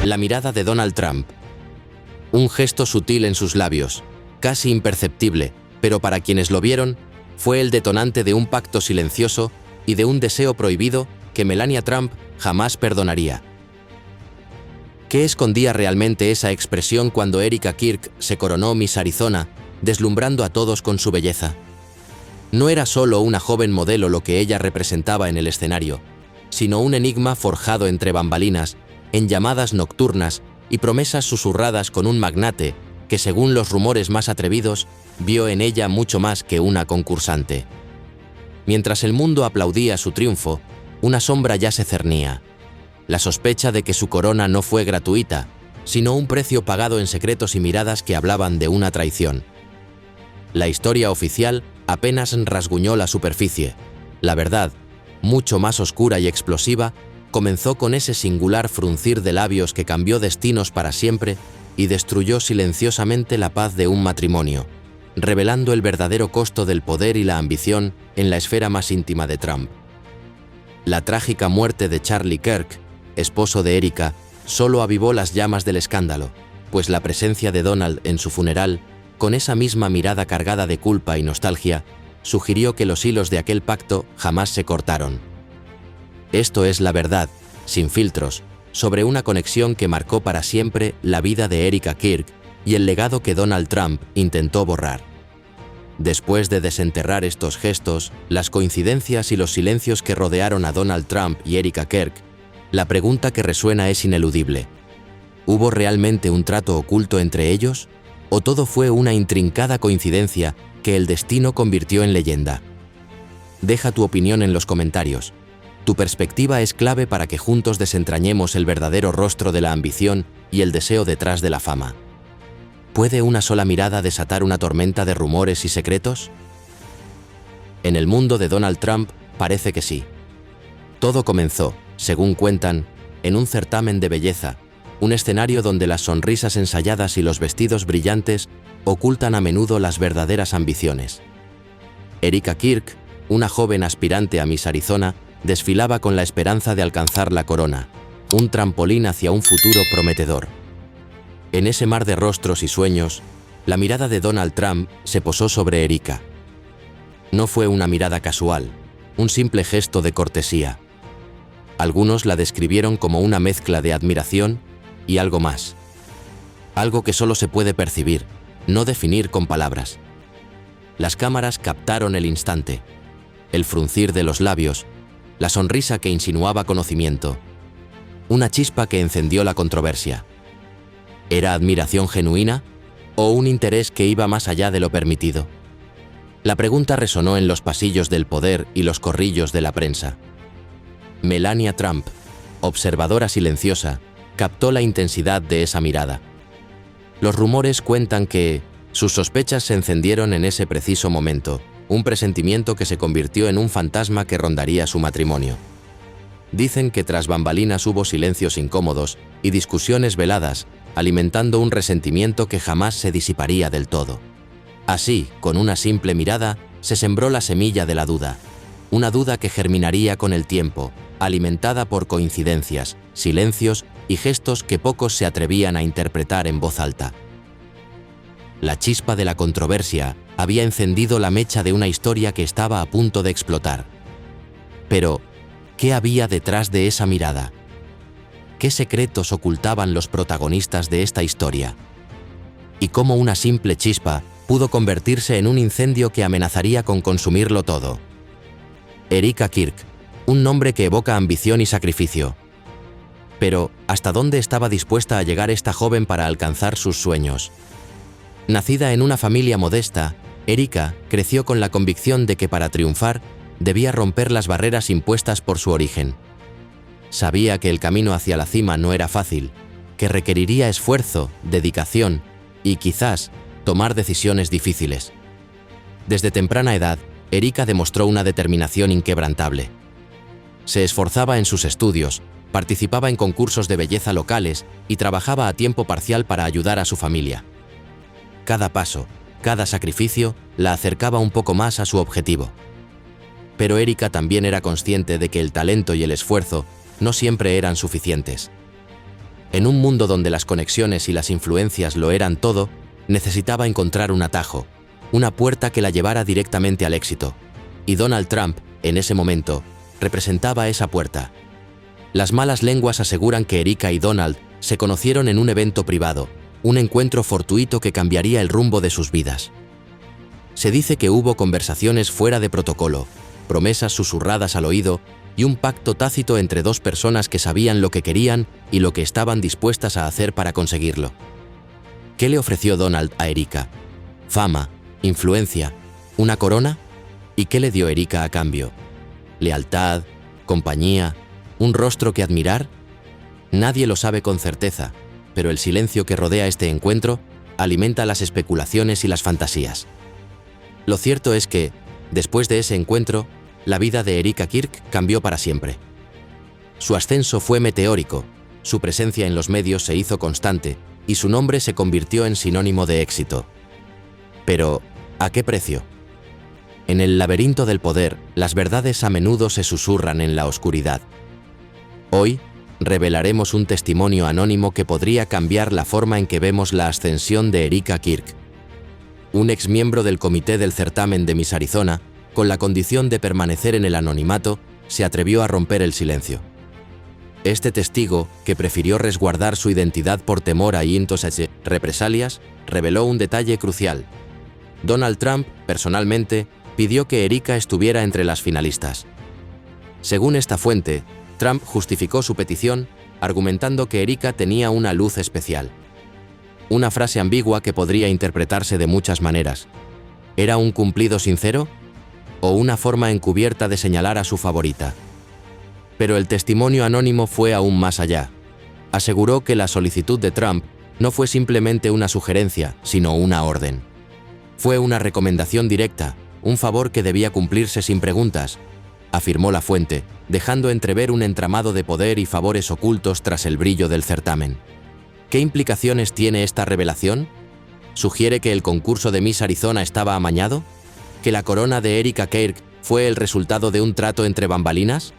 La mirada de Donald Trump. Un gesto sutil en sus labios, casi imperceptible, pero para quienes lo vieron, fue el detonante de un pacto silencioso y de un deseo prohibido que Melania Trump jamás perdonaría. ¿Qué escondía realmente esa expresión cuando Erika Kirk se coronó Miss Arizona, deslumbrando a todos con su belleza? No era solo una joven modelo lo que ella representaba en el escenario, sino un enigma forjado entre bambalinas, en llamadas nocturnas y promesas susurradas con un magnate que, según los rumores más atrevidos, vio en ella mucho más que una concursante. Mientras el mundo aplaudía su triunfo, una sombra ya se cernía: la sospecha de que su corona no fue gratuita, sino un precio pagado en secretos y miradas que hablaban de una traición. La historia oficial apenas rasguñó la superficie. La verdad, mucho más oscura y explosiva, comenzó con ese singular fruncir de labios que cambió destinos para siempre y destruyó silenciosamente la paz de un matrimonio, revelando el verdadero costo del poder y la ambición en la esfera más íntima de Trump. La trágica muerte de Charlie Kirk, esposo de Erika, solo avivó las llamas del escándalo, pues la presencia de Donald en su funeral, con esa misma mirada cargada de culpa y nostalgia, sugirió que los hilos de aquel pacto jamás se cortaron. Esto es la verdad, sin filtros, sobre una conexión que marcó para siempre la vida de Erika Kirk y el legado que Donald Trump intentó borrar. Después de desenterrar estos gestos, las coincidencias y los silencios que rodearon a Donald Trump y Erika Kirk, la pregunta que resuena es ineludible: ¿hubo realmente un trato oculto entre ellos? ¿O todo fue una intrincada coincidencia que el destino convirtió en leyenda? Deja tu opinión en los comentarios. Tu perspectiva es clave para que juntos desentrañemos el verdadero rostro de la ambición y el deseo detrás de la fama. ¿Puede una sola mirada desatar una tormenta de rumores y secretos? En el mundo de Donald Trump parece que sí. Todo comenzó, según cuentan, en un certamen de belleza, un escenario donde las sonrisas ensayadas y los vestidos brillantes ocultan a menudo las verdaderas ambiciones. Erika Kirk, una joven aspirante a Miss Arizona, desfilaba con la esperanza de alcanzar la corona, un trampolín hacia un futuro prometedor. En ese mar de rostros y sueños, la mirada de Donald Trump se posó sobre Erika. No fue una mirada casual, un simple gesto de cortesía. Algunos la describieron como una mezcla de admiración y algo más. Algo que solo se puede percibir, no definir con palabras. Las cámaras captaron el instante, el fruncir de los labios, la sonrisa que insinuaba conocimiento, una chispa que encendió la controversia. ¿Era admiración genuina o un interés que iba más allá de lo permitido? La pregunta resonó en los pasillos del poder y los corrillos de la prensa. Melania Trump, observadora silenciosa, captó la intensidad de esa mirada. Los rumores cuentan que sus sospechas se encendieron en ese preciso momento, un presentimiento que se convirtió en un fantasma que rondaría su matrimonio. Dicen que tras bambalinas hubo silencios incómodos y discusiones veladas, alimentando un resentimiento que jamás se disiparía del todo. Así, con una simple mirada, se sembró la semilla de la duda, una duda que germinaría con el tiempo, alimentada por coincidencias, silencios y gestos que pocos se atrevían a interpretar en voz alta. La chispa de la controversia había encendido la mecha de una historia que estaba a punto de explotar. Pero, ¿qué había detrás de esa mirada? ¿Qué secretos ocultaban los protagonistas de esta historia? ¿Y cómo una simple chispa pudo convertirse en un incendio que amenazaría con consumirlo todo? Erika Kirk, un nombre que evoca ambición y sacrificio. Pero, ¿hasta dónde estaba dispuesta a llegar esta joven para alcanzar sus sueños? Nacida en una familia modesta, Erika creció con la convicción de que para triunfar debía romper las barreras impuestas por su origen. Sabía que el camino hacia la cima no era fácil, que requeriría esfuerzo, dedicación y quizás tomar decisiones difíciles. Desde temprana edad, Erika demostró una determinación inquebrantable. Se esforzaba en sus estudios, participaba en concursos de belleza locales y trabajaba a tiempo parcial para ayudar a su familia. Cada paso, cada sacrificio la acercaba un poco más a su objetivo. Pero Erika también era consciente de que el talento y el esfuerzo no siempre eran suficientes. En un mundo donde las conexiones y las influencias lo eran todo, necesitaba encontrar un atajo, una puerta que la llevara directamente al éxito. Y Donald Trump, en ese momento, representaba esa puerta. Las malas lenguas aseguran que Erika y Donald se conocieron en un evento privado, un encuentro fortuito que cambiaría el rumbo de sus vidas. Se dice que hubo conversaciones fuera de protocolo, promesas susurradas al oído y un pacto tácito entre dos personas que sabían lo que querían y lo que estaban dispuestas a hacer para conseguirlo. ¿Qué le ofreció Donald a Erika? ¿Fama? ¿Influencia? ¿Una corona? ¿Y qué le dio Erika a cambio? ¿Lealtad? ¿Compañía? ¿Un rostro que admirar? Nadie lo sabe con certeza, pero el silencio que rodea este encuentro alimenta las especulaciones y las fantasías. Lo cierto es que, después de ese encuentro, la vida de Erika Kirk cambió para siempre. Su ascenso fue meteórico, su presencia en los medios se hizo constante y su nombre se convirtió en sinónimo de éxito. Pero, ¿a qué precio? En el laberinto del poder, las verdades a menudo se susurran en la oscuridad. Hoy, revelaremos un testimonio anónimo que podría cambiar la forma en que vemos la ascensión de Erika Kirk. Un exmiembro del comité del certamen de Miss Arizona, con la condición de permanecer en el anonimato, se atrevió a romper el silencio. Este testigo, que prefirió resguardar su identidad por temor a represalias, reveló un detalle crucial. Donald Trump, personalmente, pidió que Erika estuviera entre las finalistas. Según esta fuente, Trump justificó su petición argumentando que Erika tenía una luz especial. Una frase ambigua que podría interpretarse de muchas maneras. ¿Era un cumplido sincero? ¿O una forma encubierta de señalar a su favorita? Pero el testimonio anónimo fue aún más allá. Aseguró que la solicitud de Trump no fue simplemente una sugerencia, sino una orden. Fue una recomendación directa, un favor que debía cumplirse sin preguntas, afirmó la fuente, dejando entrever un entramado de poder y favores ocultos tras el brillo del certamen. ¿Qué implicaciones tiene esta revelación? ¿Sugiere que el concurso de Miss Arizona estaba amañado? ¿Que la corona de Erika Kirk fue el resultado de un trato entre bambalinas?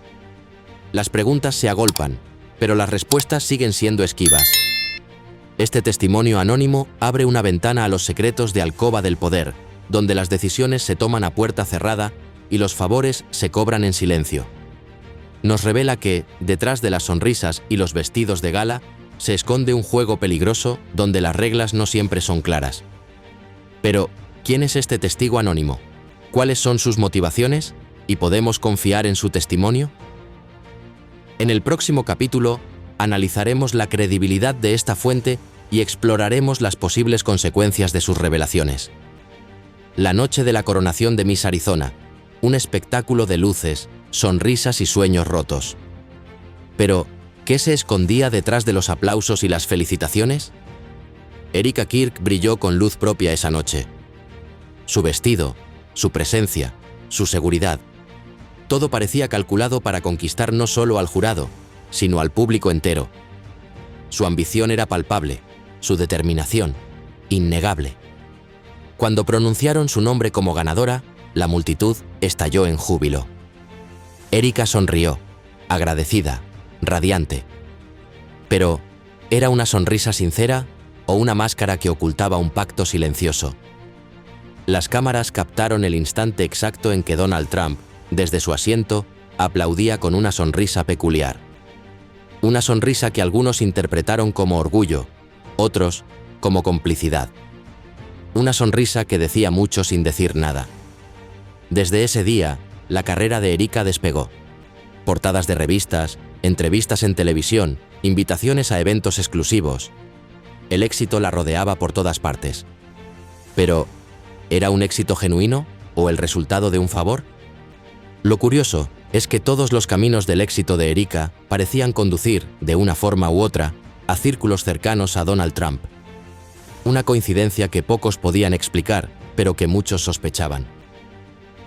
Las preguntas se agolpan, pero las respuestas siguen siendo esquivas. Este testimonio anónimo abre una ventana a los secretos de alcoba del poder, donde las decisiones se toman a puerta cerrada y los favores se cobran en silencio. Nos revela que, detrás de las sonrisas y los vestidos de gala, se esconde un juego peligroso donde las reglas no siempre son claras. Pero, ¿quién es este testigo anónimo? ¿Cuáles son sus motivaciones? ¿Y podemos confiar en su testimonio? En el próximo capítulo, analizaremos la credibilidad de esta fuente y exploraremos las posibles consecuencias de sus revelaciones. La noche de la coronación de Miss Arizona, un espectáculo de luces, sonrisas y sueños rotos. Pero, ¿qué se escondía detrás de los aplausos y las felicitaciones? Erika Kirk brilló con luz propia esa noche. Su vestido, su presencia, su seguridad. Todo parecía calculado para conquistar no solo al jurado, sino al público entero. Su ambición era palpable, su determinación, innegable. Cuando pronunciaron su nombre como ganadora, la multitud estalló en júbilo. Erika sonrió, agradecida, radiante. Pero, ¿era una sonrisa sincera o una máscara que ocultaba un pacto silencioso? Las cámaras captaron el instante exacto en que Donald Trump, desde su asiento, aplaudía con una sonrisa peculiar. Una sonrisa que algunos interpretaron como orgullo, otros como complicidad. Una sonrisa que decía mucho sin decir nada. Desde ese día, la carrera de Erika despegó. Portadas de revistas, entrevistas en televisión, invitaciones a eventos exclusivos. El éxito la rodeaba por todas partes. Pero, ¿era un éxito genuino o el resultado de un favor? Lo curioso es que todos los caminos del éxito de Erika parecían conducir, de una forma u otra, a círculos cercanos a Donald Trump. Una coincidencia que pocos podían explicar, pero que muchos sospechaban.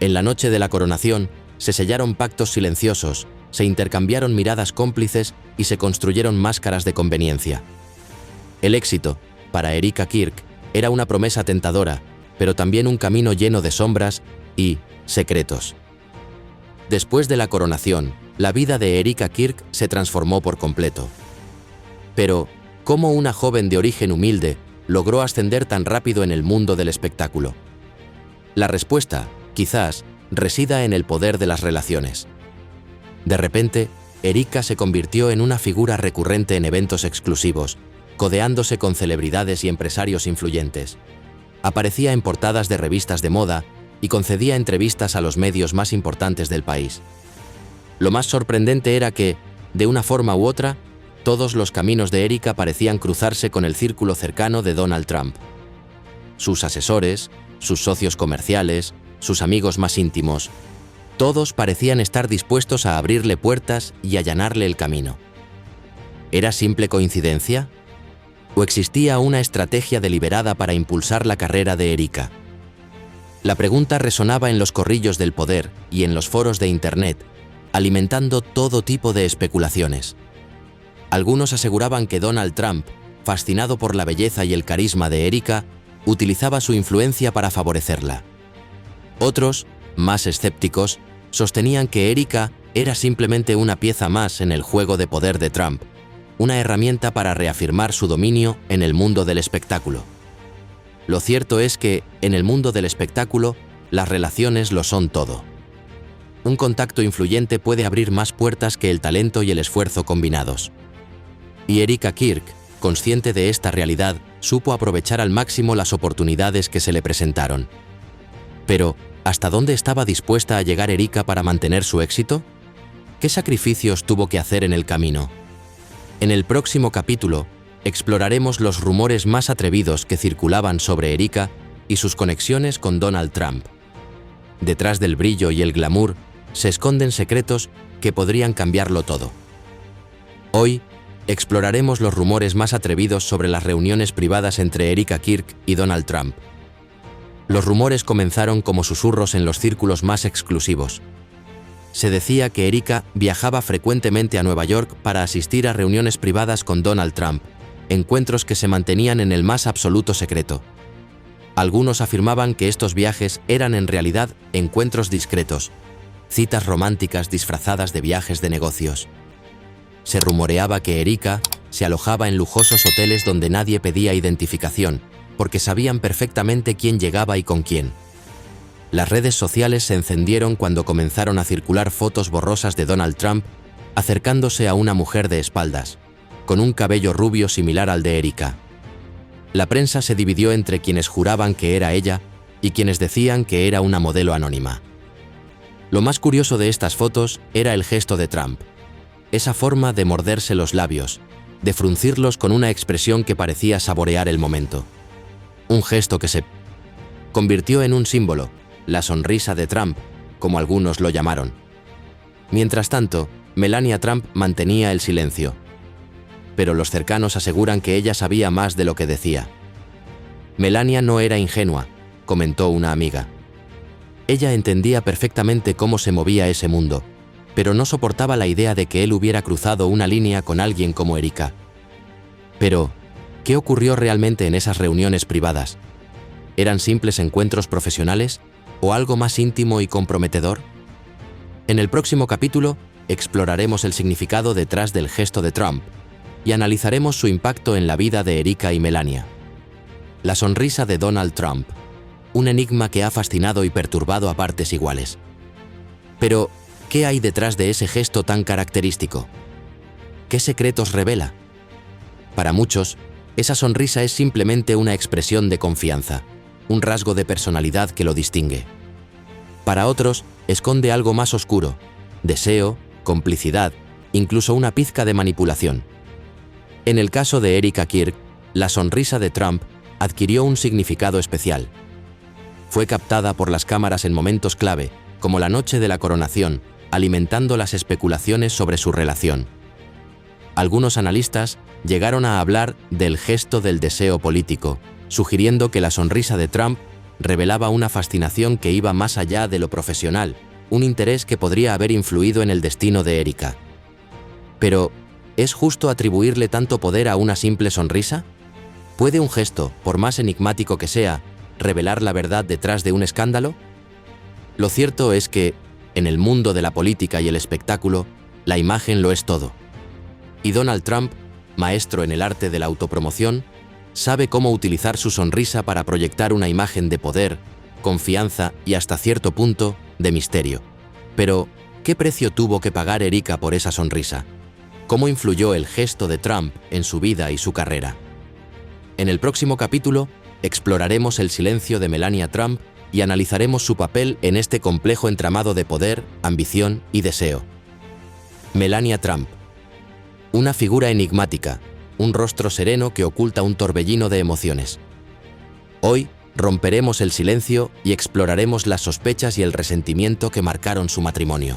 En la noche de la coronación, se sellaron pactos silenciosos, se intercambiaron miradas cómplices y se construyeron máscaras de conveniencia. El éxito, para Erika Kirk, era una promesa tentadora, pero también un camino lleno de sombras y secretos. Después de la coronación, la vida de Erika Kirk se transformó por completo. Pero, ¿cómo una joven de origen humilde logró ascender tan rápido en el mundo del espectáculo? La respuesta, quizás, resida en el poder de las relaciones. De repente, Erika se convirtió en una figura recurrente en eventos exclusivos, codeándose con celebridades y empresarios influyentes. Aparecía en portadas de revistas de moda y concedía entrevistas a los medios más importantes del país. Lo más sorprendente era que, de una forma u otra, todos los caminos de Erika parecían cruzarse con el círculo cercano de Donald Trump. Sus asesores, sus socios comerciales, sus amigos más íntimos, todos parecían estar dispuestos a abrirle puertas y allanarle el camino. ¿Era simple coincidencia? ¿O existía una estrategia deliberada para impulsar la carrera de Erika? La pregunta resonaba en los corrillos del poder y en los foros de Internet, alimentando todo tipo de especulaciones. Algunos aseguraban que Donald Trump, fascinado por la belleza y el carisma de Erika, utilizaba su influencia para favorecerla. Otros, más escépticos, sostenían que Erika era simplemente una pieza más en el juego de poder de Trump, una herramienta para reafirmar su dominio en el mundo del espectáculo. Lo cierto es que, en el mundo del espectáculo, las relaciones lo son todo. Un contacto influyente puede abrir más puertas que el talento y el esfuerzo combinados. Y Erika Kirk, consciente de esta realidad, supo aprovechar al máximo las oportunidades que se le presentaron. Pero, ¿hasta dónde estaba dispuesta a llegar Erika para mantener su éxito? ¿Qué sacrificios tuvo que hacer en el camino? En el próximo capítulo, exploraremos los rumores más atrevidos que circulaban sobre Erika y sus conexiones con Donald Trump. Detrás del brillo y el glamour se esconden secretos que podrían cambiarlo todo. Hoy, exploraremos los rumores más atrevidos sobre las reuniones privadas entre Erika Kirk y Donald Trump. Los rumores comenzaron como susurros en los círculos más exclusivos. Se decía que Erika viajaba frecuentemente a Nueva York para asistir a reuniones privadas con Donald Trump, encuentros que se mantenían en el más absoluto secreto. Algunos afirmaban que estos viajes eran en realidad encuentros discretos, citas románticas disfrazadas de viajes de negocios. Se rumoreaba que Erika se alojaba en lujosos hoteles donde nadie pedía identificación, porque sabían perfectamente quién llegaba y con quién. Las redes sociales se encendieron cuando comenzaron a circular fotos borrosas de Donald Trump acercándose a una mujer de espaldas, con un cabello rubio similar al de Erika. La prensa se dividió entre quienes juraban que era ella y quienes decían que era una modelo anónima. Lo más curioso de estas fotos era el gesto de Trump. Esa forma de morderse los labios, de fruncirlos con una expresión que parecía saborear el momento. Un gesto que se convirtió en un símbolo, la sonrisa de Trump, como algunos lo llamaron. Mientras tanto, Melania Trump mantenía el silencio. Pero los cercanos aseguran que ella sabía más de lo que decía. Melania no era ingenua, comentó una amiga. Ella entendía perfectamente cómo se movía ese mundo, pero no soportaba la idea de que él hubiera cruzado una línea con alguien como Erika. Pero, ¿qué ocurrió realmente en esas reuniones privadas? ¿Eran simples encuentros profesionales o algo más íntimo y comprometedor? En el próximo capítulo, exploraremos el significado detrás del gesto de Trump y analizaremos su impacto en la vida de Erika y Melania. La sonrisa de Donald Trump, un enigma que ha fascinado y perturbado a partes iguales. Pero, ¿qué hay detrás de ese gesto tan característico? ¿Qué secretos revela? Para muchos, esa sonrisa es simplemente una expresión de confianza, un rasgo de personalidad que lo distingue. Para otros, esconde algo más oscuro, deseo, complicidad, incluso una pizca de manipulación. En el caso de Erika Kirk, la sonrisa de Trump adquirió un significado especial. Fue captada por las cámaras en momentos clave, como la noche de la coronación, alimentando las especulaciones sobre su relación. Algunos analistas llegaron a hablar del gesto del deseo político, sugiriendo que la sonrisa de Trump revelaba una fascinación que iba más allá de lo profesional, un interés que podría haber influido en el destino de Erika. Pero, ¿es justo atribuirle tanto poder a una simple sonrisa? ¿Puede un gesto, por más enigmático que sea, revelar la verdad detrás de un escándalo? Lo cierto es que, en el mundo de la política y el espectáculo, la imagen lo es todo. Y Donald Trump maestro en el arte de la autopromoción, sabe cómo utilizar su sonrisa para proyectar una imagen de poder, confianza y hasta cierto punto de misterio. Pero, ¿qué precio tuvo que pagar Erika por esa sonrisa? ¿Cómo influyó el gesto de Trump en su vida y su carrera? En el próximo capítulo, exploraremos el silencio de Melania Trump y analizaremos su papel en este complejo entramado de poder, ambición y deseo. Melania Trump. Una figura enigmática, un rostro sereno que oculta un torbellino de emociones. Hoy romperemos el silencio y exploraremos las sospechas y el resentimiento que marcaron su matrimonio.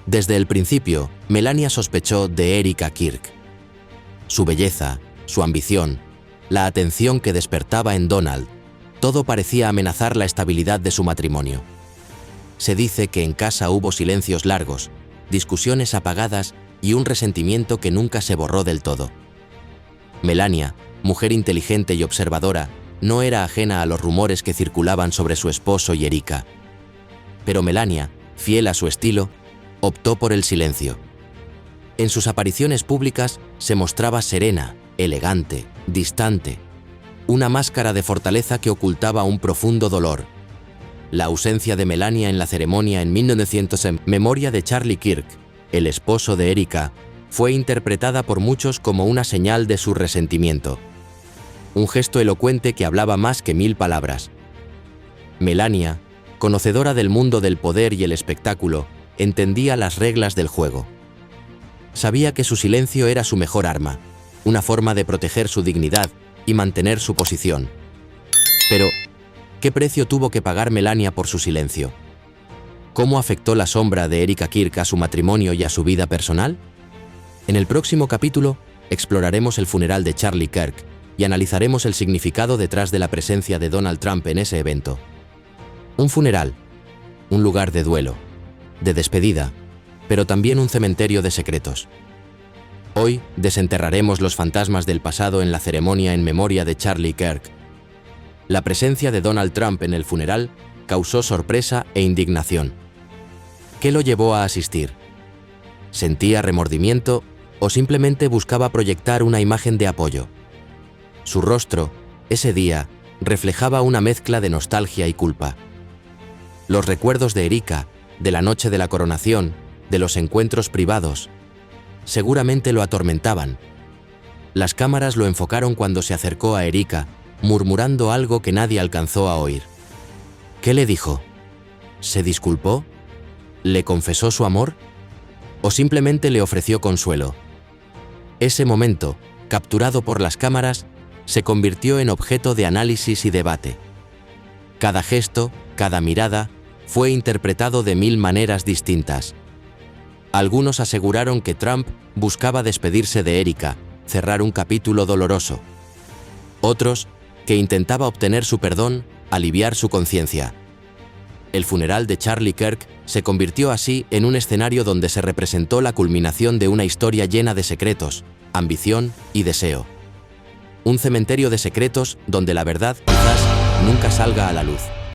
Desde el principio, Melania sospechó de Erika Kirk. Su belleza, su ambición, la atención que despertaba en Donald, todo parecía amenazar la estabilidad de su matrimonio. Se dice que en casa hubo silencios largos, discusiones apagadas y un resentimiento que nunca se borró del todo. Melania, mujer inteligente y observadora, no era ajena a los rumores que circulaban sobre su esposo y Erika. Pero Melania, fiel a su estilo, optó por el silencio. En sus apariciones públicas se mostraba serena, elegante, distante, una máscara de fortaleza que ocultaba un profundo dolor. La ausencia de Melania en la ceremonia en 1900 en memoria de Charlie Kirk, el esposo de Erika, fue interpretada por muchos como una señal de su resentimiento. Un gesto elocuente que hablaba más que 1000 palabras. Melania, conocedora del mundo del poder y el espectáculo, entendía las reglas del juego. Sabía que su silencio era su mejor arma, una forma de proteger su dignidad y mantener su posición. Pero, ¿qué precio tuvo que pagar Melania por su silencio? ¿Cómo afectó la sombra de Erika Kirk a su matrimonio y a su vida personal? En el próximo capítulo, exploraremos el funeral de Charlie Kirk y analizaremos el significado detrás de la presencia de Donald Trump en ese evento. Un funeral, un lugar de duelo, de despedida, pero también un cementerio de secretos. Hoy desenterraremos los fantasmas del pasado en la ceremonia en memoria de Charlie Kirk. La presencia de Donald Trump en el funeral causó sorpresa e indignación. ¿Qué lo llevó a asistir? ¿Sentía remordimiento o simplemente buscaba proyectar una imagen de apoyo? Su rostro, ese día, reflejaba una mezcla de nostalgia y culpa. Los recuerdos de Erika, de la noche de la coronación, de los encuentros privados, seguramente lo atormentaban. Las cámaras lo enfocaron cuando se acercó a Erika, murmurando algo que nadie alcanzó a oír. ¿Qué le dijo? ¿Se disculpó? ¿Le confesó su amor? ¿O simplemente le ofreció consuelo? Ese momento, capturado por las cámaras, se convirtió en objeto de análisis y debate. Cada gesto, cada mirada, fue interpretado de 1000 maneras distintas. Algunos aseguraron que Trump buscaba despedirse de Erika, cerrar un capítulo doloroso. Otros, que intentaba obtener su perdón, aliviar su conciencia. El funeral de Charlie Kirk se convirtió así en un escenario donde se representó la culminación de una historia llena de secretos, ambición y deseo. Un cementerio de secretos donde la verdad quizás nunca salga a la luz.